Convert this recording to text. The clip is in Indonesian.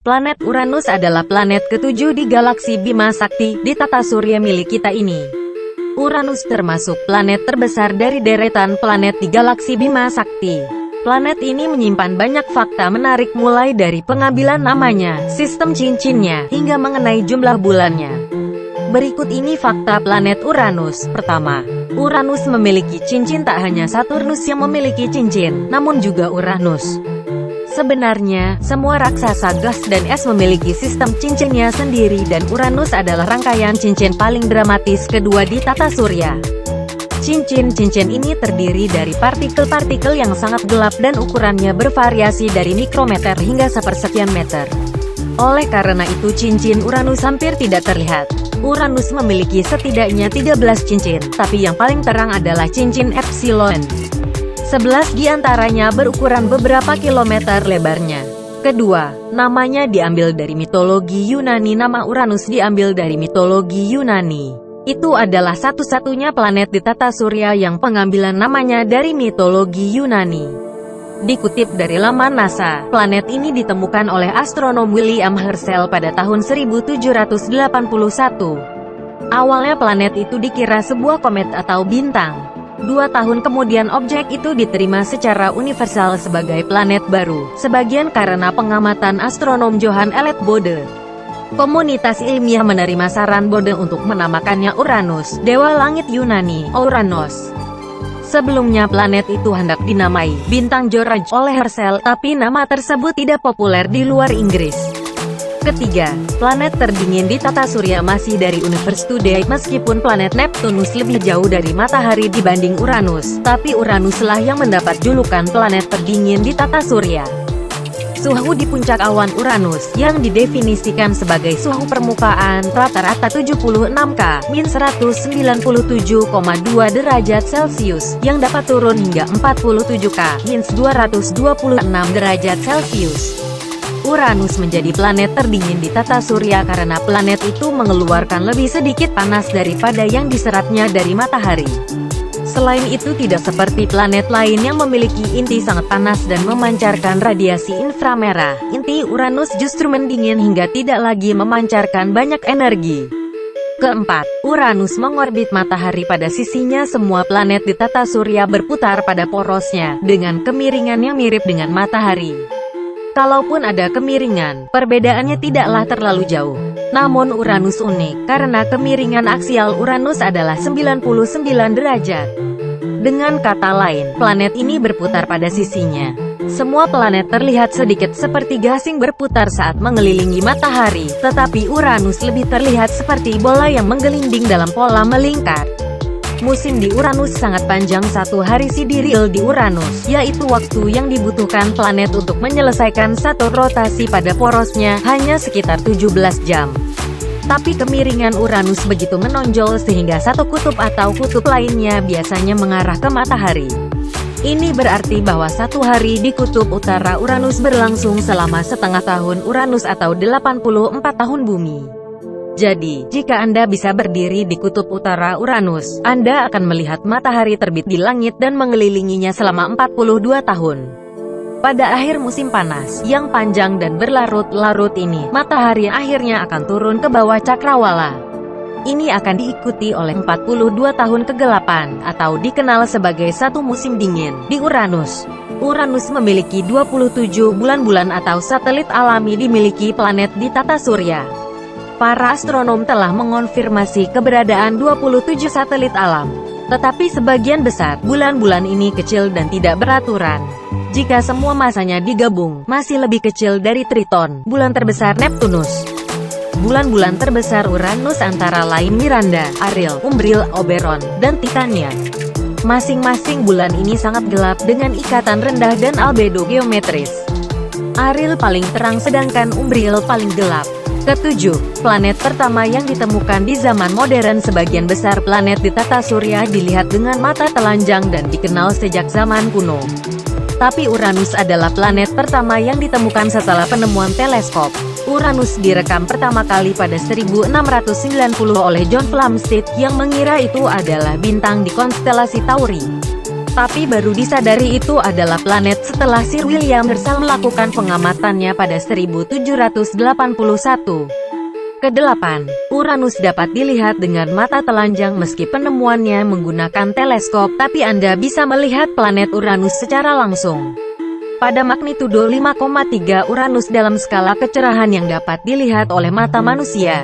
Planet Uranus adalah planet ketujuh di galaksi Bima Sakti di tata surya milik kita ini. Uranus termasuk planet terbesar dari deretan planet di galaksi Bima Sakti. Planet ini menyimpan banyak fakta menarik mulai dari pengambilan namanya, sistem cincinnya, hingga mengenai jumlah bulannya. Berikut ini fakta planet Uranus. Pertama, Uranus memiliki cincin. Tak hanya Saturnus yang memiliki cincin, namun juga Uranus. Sebenarnya, semua raksasa gas dan es memiliki sistem cincinnya sendiri dan Uranus adalah rangkaian cincin paling dramatis kedua di tata surya. Cincin-cincin ini terdiri dari partikel-partikel yang sangat gelap dan ukurannya bervariasi dari mikrometer hingga sepersekian meter. Oleh karena itu cincin Uranus hampir tidak terlihat. Uranus memiliki setidaknya 13 cincin, tapi yang paling terang adalah cincin Epsilon. 11 di antaranya berukuran beberapa kilometer lebarnya. Kedua, namanya diambil dari mitologi Yunani. Nama Uranus diambil dari mitologi Yunani. Itu adalah satu-satunya planet di tata surya yang pengambilan namanya dari mitologi Yunani. Dikutip dari laman NASA, planet ini ditemukan oleh astronom William Herschel pada tahun 1781. Awalnya planet itu dikira sebuah komet atau bintang. 2 tahun kemudian objek itu diterima secara universal sebagai planet baru, sebagian karena pengamatan astronom Johann Elert Bode. Komunitas ilmiah menerima saran Bode untuk menamakannya Uranus, dewa langit Yunani, Ouranos. Sebelumnya planet itu hendak dinamai bintang George oleh Herschel, tapi nama tersebut tidak populer di luar Inggris. Ketiga, planet terdingin di tata surya masih dari Universe Today. Meskipun planet Neptunus lebih jauh dari matahari dibanding Uranus, tapi Uranuslah yang mendapat julukan planet terdingin di tata surya. Suhu di puncak awan Uranus, yang didefinisikan sebagai suhu permukaan, rata-rata 76 K, min 197,2 derajat Celcius, yang dapat turun hingga 47 K, min 226 derajat Celcius. Uranus menjadi planet terdingin di tata surya karena planet itu mengeluarkan lebih sedikit panas daripada yang diserapnya dari matahari. Selain itu tidak seperti planet lain yang memiliki inti sangat panas dan memancarkan radiasi inframerah, inti Uranus justru mendingin hingga tidak lagi memancarkan banyak energi. Keempat, Uranus mengorbit matahari pada sisinya. Semua planet di tata surya berputar pada porosnya, dengan kemiringan yang mirip dengan matahari. Kalaupun ada kemiringan, perbedaannya tidaklah terlalu jauh. Namun Uranus unik, karena kemiringan aksial Uranus adalah 99 derajat. Dengan kata lain, planet ini berputar pada sisinya. Semua planet terlihat sedikit seperti gasing berputar saat mengelilingi matahari, tetapi Uranus lebih terlihat seperti bola yang menggelinding dalam pola melingkar. Musim di Uranus sangat panjang. 1 hari sidereal di Uranus, yaitu waktu yang dibutuhkan planet untuk menyelesaikan satu rotasi pada porosnya, hanya sekitar 17 jam. Tapi kemiringan Uranus begitu menonjol sehingga satu kutub atau kutub lainnya biasanya mengarah ke matahari. Ini berarti bahwa 1 hari di kutub utara Uranus berlangsung selama setengah tahun Uranus atau 84 tahun bumi. Jadi, jika Anda bisa berdiri di kutub utara Uranus, Anda akan melihat matahari terbit di langit dan mengelilinginya selama 42 tahun. Pada akhir musim panas, yang panjang dan berlarut-larut ini, matahari akhirnya akan turun ke bawah cakrawala. Ini akan diikuti oleh 42 tahun kegelapan, atau dikenal sebagai satu musim dingin, di Uranus. Uranus memiliki 27 bulan-bulan atau satelit alami dimiliki planet di tata surya. Para astronom telah mengonfirmasi keberadaan 27 satelit alam. Tetapi sebagian besar, bulan-bulan ini kecil dan tidak beraturan. Jika semua masanya digabung, masih lebih kecil dari Triton, bulan terbesar Neptunus. Bulan-bulan terbesar Uranus antara lain Miranda, Ariel, Umbriel, Oberon, dan Titania. Masing-masing bulan ini sangat gelap dengan ikatan rendah dan albedo geometris. Ariel paling terang sedangkan Umbriel paling gelap. Ketujuh, planet pertama yang ditemukan di zaman modern. Sebagian besar planet di tata surya dilihat dengan mata telanjang dan dikenal sejak zaman kuno. Tapi Uranus adalah planet pertama yang ditemukan setelah penemuan teleskop. Uranus direkam pertama kali pada 1690 oleh John Flamsteed, yang mengira itu adalah bintang di konstelasi Tauri. Tapi baru disadari itu adalah planet setelah Sir William Herschel melakukan pengamatannya pada 1781. Kedelapan, Uranus dapat dilihat dengan mata telanjang meski penemuannya menggunakan teleskop, tapi Anda bisa melihat planet Uranus secara langsung. Pada magnitudo 5,3 Uranus dalam skala kecerahan yang dapat dilihat oleh mata manusia.